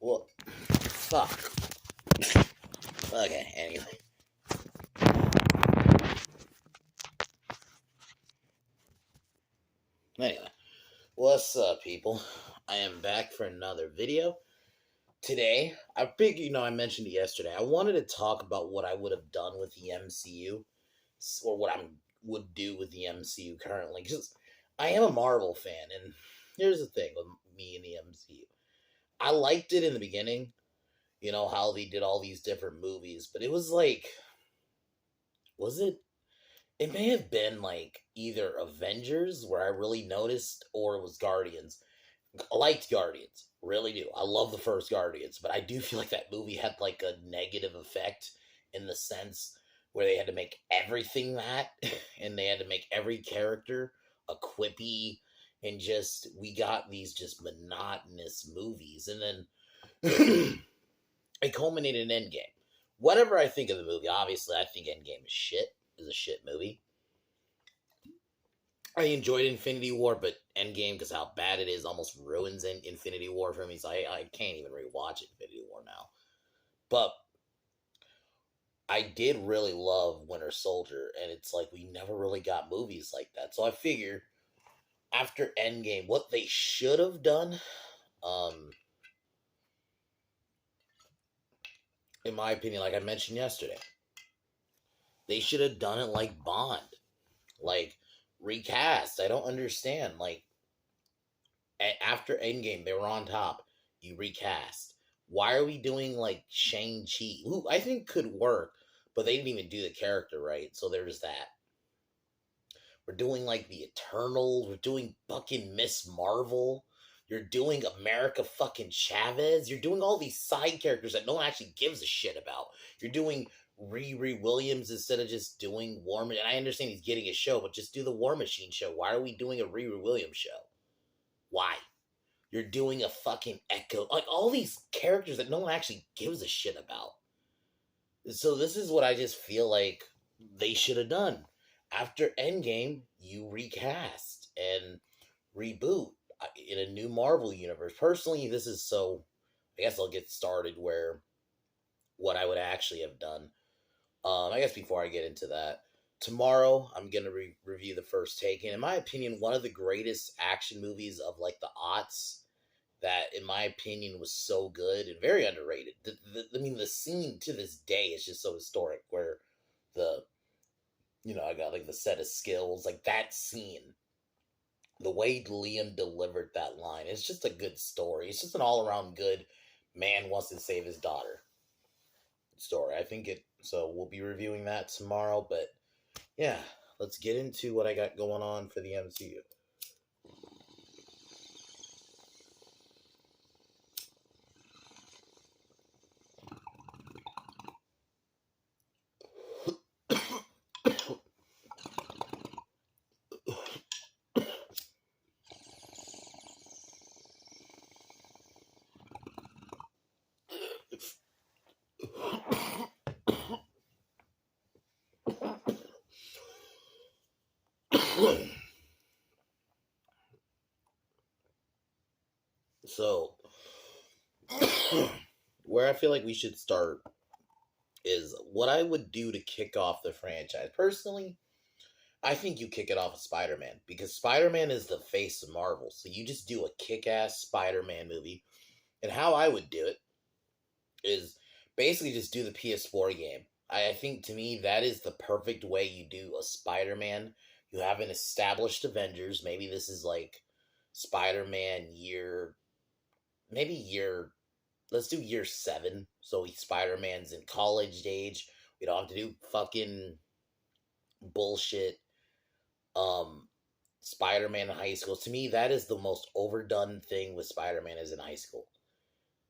Well, fuck. Okay, anyway. Anyway. What's up, people? I am back for another video. Today, I mentioned it yesterday. I wanted to talk about what I would have done with the MCU, or what I would do with the MCU currently, because I am a Marvel fan, and here's the thing with me and the MCU. I liked it in the beginning, how they did all these different movies, but it was like, was it? It may have been like either Avengers, where I really noticed, or it was Guardians. I liked Guardians, really do. I love the first Guardians, but I do feel like that movie had like a negative effect in the sense where they had to make everything that, and they had to make every character a quippy, and just we got these just monotonous movies, and then it culminated in Endgame. Whatever I think of the movie, obviously I think Endgame is shit. Is a shit movie. I enjoyed Infinity War, but Endgame, because how bad it is, almost ruins Infinity War for me. So I can't even rewatch Infinity War now. But I did really love Winter Soldier, and it's like we never really got movies like that. So I figure after Endgame, what they should have done, in my opinion, like I mentioned yesterday, they should have done it like Bond, like recast. I don't understand, like after Endgame, they were on top. You recast. Why are we doing like Shang-Chi, who I think could work, but they didn't even do the character right, so there's that. We're doing like the Eternals. We're doing fucking Miss Marvel. You're doing America fucking Chavez. You're doing all these side characters that no one actually gives a shit about. You're doing Riri Williams instead of just doing War Machine. And I understand he's getting a show, but just do the War Machine show. Why are we doing a Riri Williams show? Why? You're doing a fucking Echo. Like all these characters that no one actually gives a shit about. So this is what I just feel like they should have done. After Endgame, you recast and reboot in a new Marvel universe. Personally, this is so. I guess I'll get started where what I would actually have done. I guess before I get into that, tomorrow I'm gonna review The First Take, and in my opinion, one of the greatest action movies of like the aughts. That, in my opinion, was so good and very underrated. I mean, the scene to this day is just so historic. Where the, I got like the set of skills, like that scene, the way Liam delivered that line, it's just a good story. It's just an all around good man wants to save his daughter story. I think it. So we'll be reviewing that tomorrow. But yeah, let's get into what I got going on for the MCU. So, where I feel like we should start is what I would do to kick off the franchise. Personally, I think you kick it off with Spider-Man, because Spider-Man is the face of Marvel. So you just do a kick-ass Spider-Man movie. And how I would do it is basically just do the PS4 game. I think, to me, that is the perfect way you do a Spider-Man. You have an established Avengers. Maybe this is like Spider-Man let's do year 7. So Spider-Man's in college age. We don't have to do fucking bullshit Spider-Man in high school. To me, that is the most overdone thing with Spider-Man is in high school.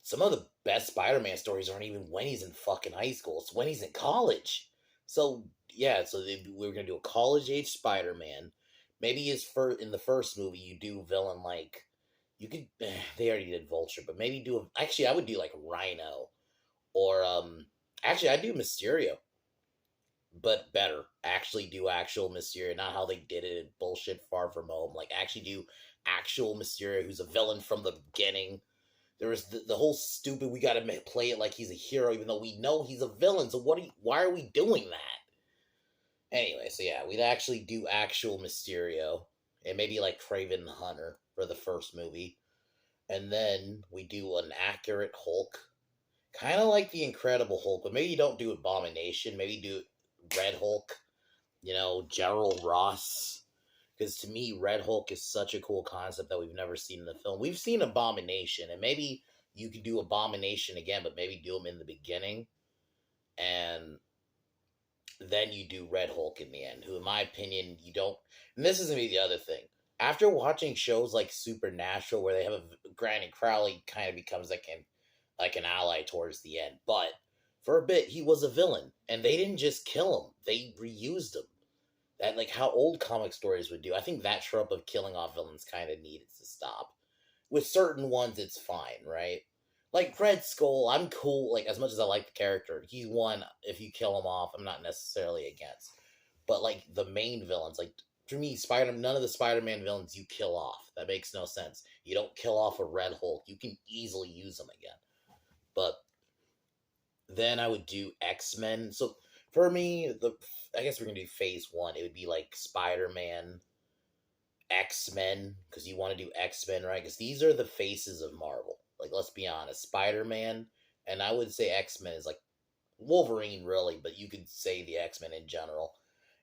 Some of the best Spider-Man stories aren't even when he's in fucking high school. It's when he's in college. So, yeah, we're going to do a college-age Spider-Man. Maybe in the first movie, you do villain like... You could... They already did Vulture, but maybe actually, I would do like Rhino. Or, actually, I'd do Mysterio. But better. Actually do actual Mysterio, not how they did it in bullshit Far From Home. Like, actually do actual Mysterio, who's a villain from the beginning. There was the whole stupid, we gotta play it like he's a hero, even though we know he's a villain. So why are we doing that? Anyway, so yeah, we'd actually do actual Mysterio, and maybe like Kraven the Hunter for the first movie. And then we do an accurate Hulk. Kind of like the Incredible Hulk, but maybe you don't do Abomination. Maybe do Red Hulk, Gerald Ross. Because to me, Red Hulk is such a cool concept that we've never seen in the film. We've seen Abomination, and maybe you could do Abomination again, but maybe do him in the beginning. And then you do Red Hulk in the end, who, in my opinion, you don't. And this is going to be the other thing. After watching shows like Supernatural, where they have Granny Crowley kind of becomes like an ally towards the end. But for a bit, he was a villain, and they didn't just kill him; they reused him. That like how old comic stories would do. I think that trope of killing off villains kind of needed to stop. With certain ones, it's fine, right? Like Red Skull, I'm cool. Like as much as I like the character, he's one. If you kill him off, I'm not necessarily against. But like the main villains, like for me, none of the Spider-Man villains you kill off. That makes no sense. You don't kill off a Red Hulk. You can easily use them again. But then I would do X-Men. So for me, I guess we're gonna do Phase 1. It would be like Spider-Man, X-Men, because you want to do X-Men, right? Because these are the faces of Marvel. Like, let's be honest, Spider-Man, and I would say X-Men is like Wolverine, really, but you could say the X-Men in general.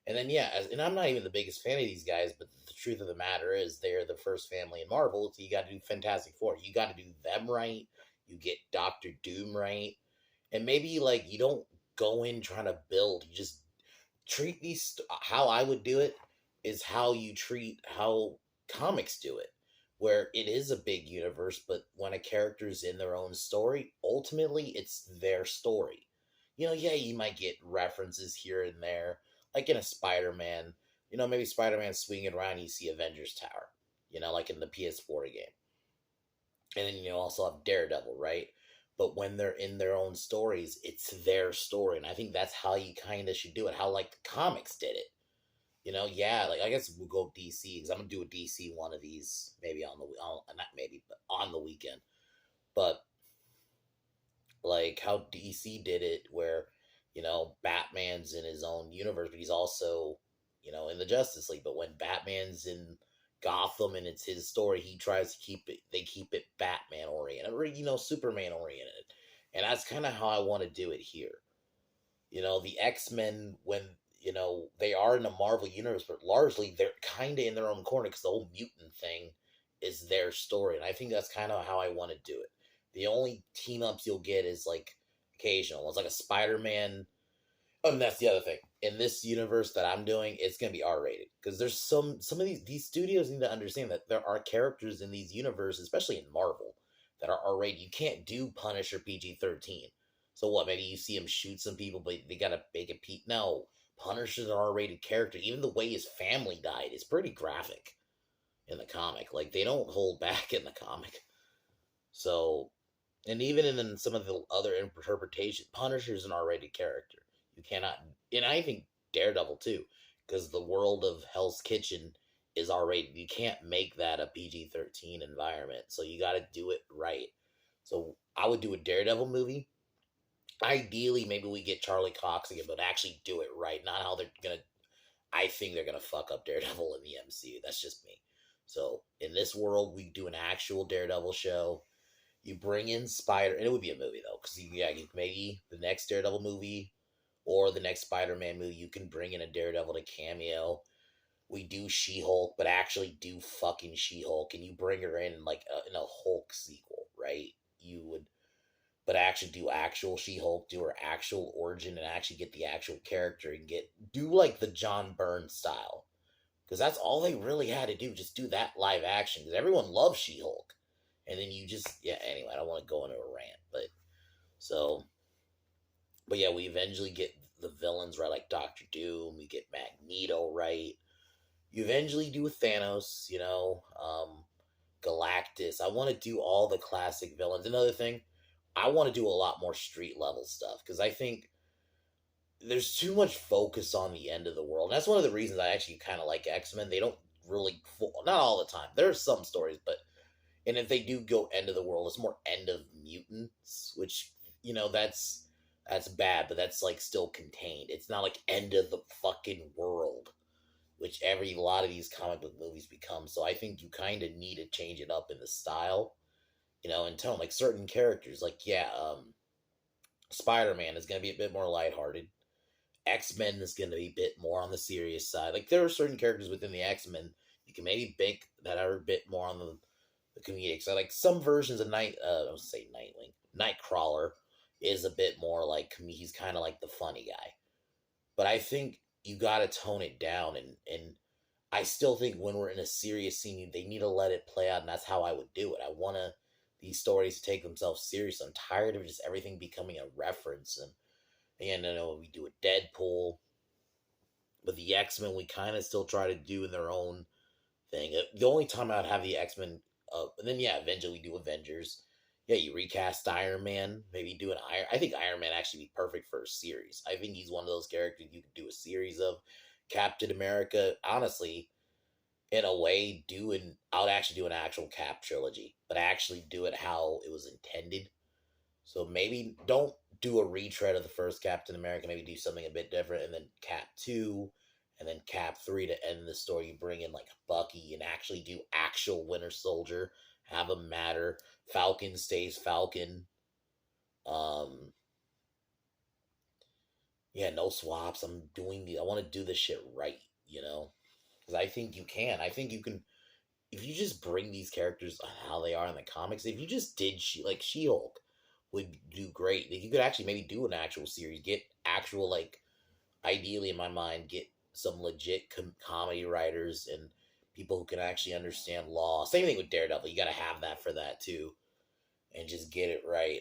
And then, yeah, and I'm not even the biggest fan of these guys, but the truth of the matter is they're the first family in Marvel, so you got to do Fantastic Four. You got to do them right. You get Doctor Doom right. And maybe, like, you don't go in trying to build. You just treat these, how I would do it is how you treat how comics do it, where it is a big universe, but when a character's in their own story, ultimately it's their story. Yeah, you might get references here and there, like in a Spider-Man, maybe Spider-Man swinging around, you see Avengers Tower, like in the PS4 game. And then you also have Daredevil, right? But when they're in their own stories, it's their story. And I think that's how you kind of should do it, how like the comics did it. Yeah, like I guess we'll go DC because I'm gonna do a DC one of these maybe not maybe, but on the weekend. But like how DC did it, where Batman's in his own universe, but he's also in the Justice League. But when Batman's in Gotham and it's his story, he tries to keep it. They keep it Batman oriented, or Superman oriented, and that's kind of how I want to do it here. The X-Men, when they are in the Marvel universe, but largely they're kind of in their own corner because the whole mutant thing is their story, and I think that's kind of how I want to do it. The only team ups you'll get is like occasional ones, like a Spider-Man. Oh, and that's the other thing. In this universe that I'm doing, it's gonna be R-rated because there's some of these studios need to understand that there are characters in these universes, especially in Marvel, that are R-rated. You can't do Punisher PG-13. So what? Maybe you see him shoot some people, but they gotta make it P. No, Punisher's an R-rated character. Even the way his family died is pretty graphic in the comic. Like they don't hold back in the comic. So, and even in some of the other interpretations, Punisher's an R-rated character. You cannot, and I think Daredevil too, because the world of Hell's Kitchen is R-rated. You can't make that a PG-13 environment. So you got to do it right. So I would do a Daredevil movie. Ideally, maybe we get Charlie Cox again, but actually do it right. Not how they're gonna. I think they're gonna fuck up Daredevil in the MCU. That's just me. So in this world, we do an actual Daredevil show. You bring in Spider, and it would be a movie though, because maybe the next Daredevil movie or the next Spider-Man movie, you can bring in a Daredevil to cameo. We do She-Hulk, but actually do fucking She-Hulk, and you bring her in like in a Hulk sequel, right? You would. But actually do actual She-Hulk, do her actual origin, and actually get the actual character and do like the John Byrne style, because that's all they really had to do. Just do that live action, because everyone loves She-Hulk, and then you just Anyway, I don't want to go into a rant, but yeah, we eventually get the villains right, like Doctor Doom. We get Magneto right. You eventually do Thanos, Galactus. I want to do all the classic villains. Another thing, I want to do a lot more street level stuff because I think there's too much focus on the end of the world. And that's one of the reasons I actually kind of like X-Men. They don't really, not all the time. There are some stories, but And if they do go end of the world, it's more end of mutants, which that's bad, but that's like still contained. It's not like end of the fucking world, which every lot of these comic book movies become. So I think you kind of need to change it up in the style, and tone. Like certain characters, like Spider-Man is going to be a bit more lighthearted. X-Men is going to be a bit more on the serious side. Like there are certain characters within the X-Men you can maybe think that are a bit more on the comedic side. Like some versions of I would say Nightwing, Nightcrawler is a bit more like he's kind of like the funny guy. But I think you got to tone it down, and I still think when we're in a serious scene, they need to let it play out, and that's how I would do it. I want these stories to take themselves serious. I'm tired of just everything becoming a reference, and we do a Deadpool, but the X-Men we kind of still try to do in their own thing. The only time I'd have the X-Men, and then eventually we do Avengers. Yeah, you recast Iron Man, maybe do an Iron. I think Iron Man actually be perfect for a series. I think he's one of those characters you could do a series of. Captain America, honestly, in a way, I would actually do an actual Cap trilogy, but actually do it how it was intended. So maybe don't do a retread of the first Captain America. Maybe do something a bit different, and then Cap 2, and then Cap 3 to end the story. You bring in like Bucky and actually do actual Winter Soldier. Have him matter. Falcon stays Falcon. Um, yeah, no swaps. I want to do this shit right, because I think you can. I think you can. If you just bring these characters how they are in the comics, if you just did She-Hulk would do great. Like, you could actually maybe do an actual series, get actual ideally in my mind, get some legit comedy writers and people who can actually understand law. Same thing with Daredevil. You got to have that for that too, and just get it right.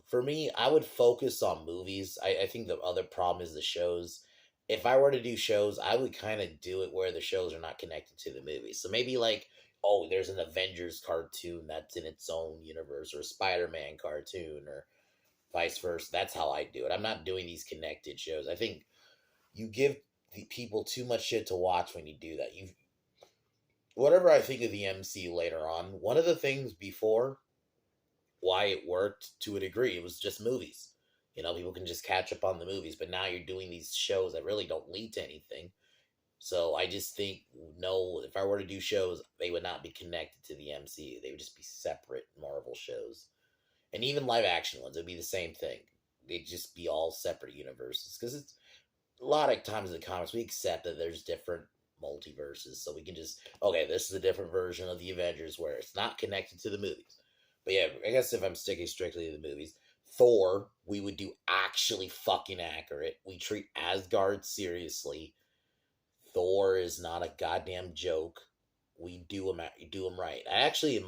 For me, I would focus on movies. I think the other problem is the shows. If I were to do shows, I would kind of do it where the shows are not connected to the movies. So maybe there's an Avengers cartoon that's in its own universe, or a Spider-Man cartoon, or vice versa. That's how I do it. I'm not doing these connected shows. I think you give the people too much shit to watch when you do that. Whatever I think of the MCU later on, one of the things before why it worked to a degree, it was just movies. People can just catch up on the movies, but now you're doing these shows that really don't lead to anything. So I just think, no, if I were to do shows, they would not be connected to the MCU. They would just be separate Marvel shows. And even live action ones, it would be the same thing. They'd just be all separate universes. Because it's a lot of times in the comics, we accept that there's different multiverses. So we can just, okay, this is a different version of the Avengers where it's not connected to the movies. But yeah, I guess if I'm sticking strictly to the movies, Thor, we would do actually fucking accurate. We treat Asgard seriously. Thor is not a goddamn joke. We do him right. I actually,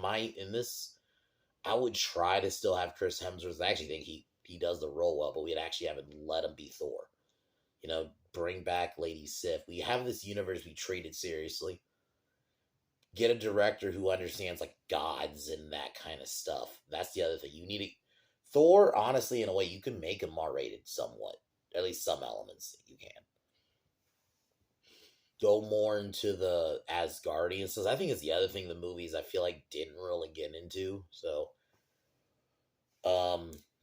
I would try to still have Chris Hemsworth. I actually think he does the role well, but we'd actually have him let him be Thor. Bring back Lady Sif. We have this universe we treated seriously. Get a director who understands gods and that kind of stuff. That's the other thing. You need Thor, honestly, in a way, you can make him R-rated somewhat. At least some elements that you can. Go more into the Asgardian stuff. I think it's the other thing the movies I feel like didn't really get into. So,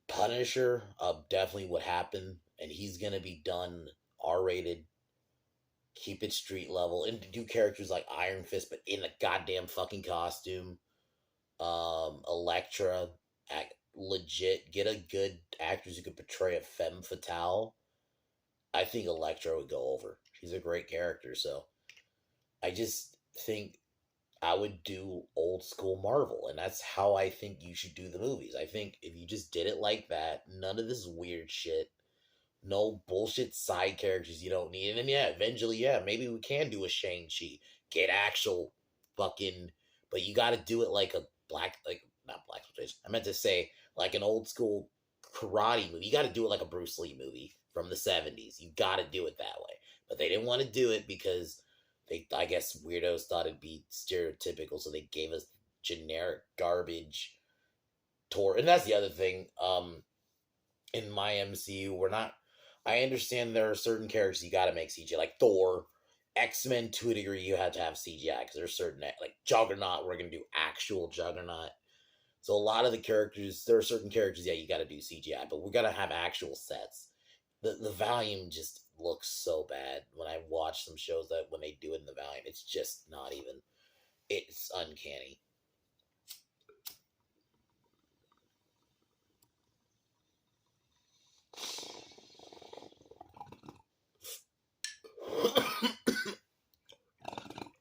Punisher definitely would happen, and he's gonna be done R-rated. Keep it street level, and do characters like Iron Fist, but in a goddamn fucking costume. Elektra, legit. Get a good actress who could portray a femme fatale. I think Elektra would go over. She's a great character, so I just think I would do old school Marvel, and that's how I think you should do the movies. I think if you just did it like that, none of this weird shit, no bullshit side characters you don't need, and then eventually, maybe we can do a Shang-Chi. Get actual fucking, but you got to do it like a not black exploitation. I meant to say like an old school karate movie. You got to do it like a Bruce Lee movie from the 70s. You got to do it that way. But they didn't want to do it because I guess weirdos thought it'd be stereotypical, so they gave us generic garbage tour. And that's the other thing. In my MCU, I understand there are certain characters you got to make CG, like Thor X-Men to a degree, you had to have CGI because there's certain, like Juggernaut, we're gonna do actual Juggernaut. So a lot of the characters, there are certain characters, yeah, you got to do CGI, but we got to have actual sets. The volume just looks so bad when I watch some shows that when they do it in the volume, it's just not even. It's uncanny.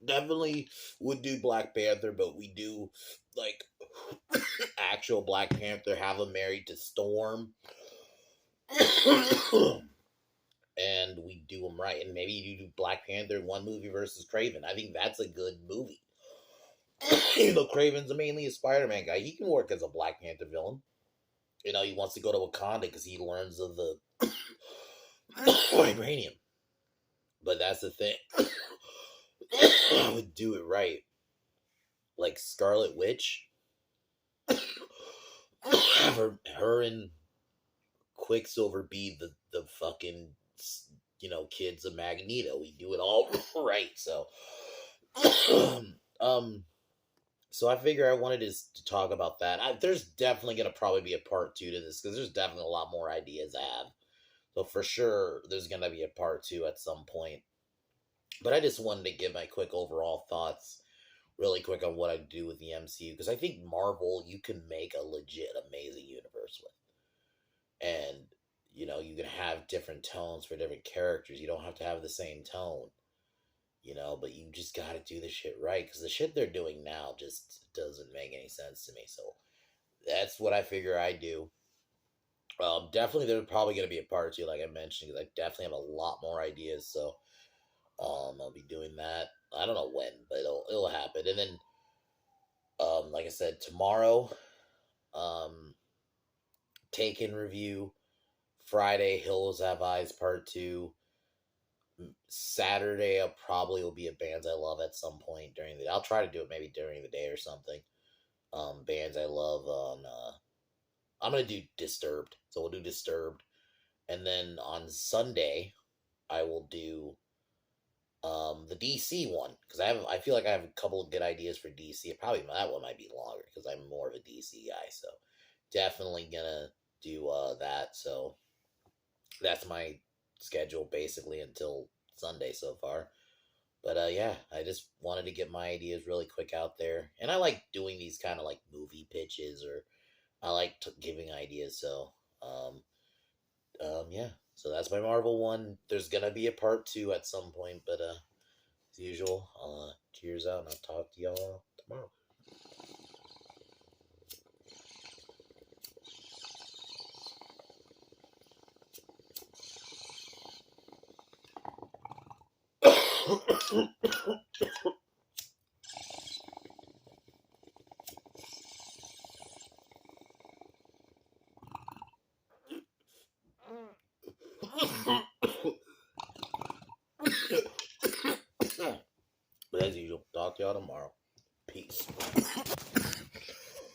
Definitely would do Black Panther, but we do like actual Black Panther, have him married to Storm, and we do him right. And maybe you do Black Panther one movie versus Craven. I think that's a good movie. Even though Craven's mainly a Spider-Man guy, he can work as a Black Panther villain. You know, he wants to go to Wakanda because he learns of the vibranium. But that's the thing. I would do it right. Like Scarlet Witch. her and Quicksilver be the fucking, kids of Magneto. We do it all right. So so I figure I wanted to talk about that. There's definitely gonna probably be a part 2 to this because there's definitely a lot more ideas I have. So for sure there's gonna be a part 2 at some point. But I just wanted to give my quick overall thoughts really quick on what I do with the MCU because I think Marvel you can make a legit amazing universe with. And you can have different tones for different characters. You don't have to have the same tone. But you just got to do the shit right because the shit they're doing now just doesn't make any sense to me. So that's what I figure I do. Definitely, there's probably going to be a part 2, like I mentioned, because I definitely have a lot more ideas. So I'll be doing that. I don't know when, but it'll happen. And then, like I said, tomorrow, Taken review. Friday, Hills Have Eyes Part 2. Saturday, I probably will be at Bands I Love at some point during the. I'll try to do it maybe during the day or something. Bands I Love on. I'm gonna do Disturbed, so we'll do Disturbed, and then on Sunday, I will do the DC one because I feel like I have a couple of good ideas for DC. Probably that one might be longer because I'm more of a DC guy, so definitely gonna do that. So that's my schedule basically until Sunday so far. But yeah, I just wanted to get my ideas really quick out there, and I like doing these kind of like movie pitches, or I like giving ideas. So yeah. So that's my Marvel one. There's gonna be a part 2 at some point, but as usual, cheers out, and I'll talk to y'all tomorrow. But as usual, talk to y'all tomorrow. Peace.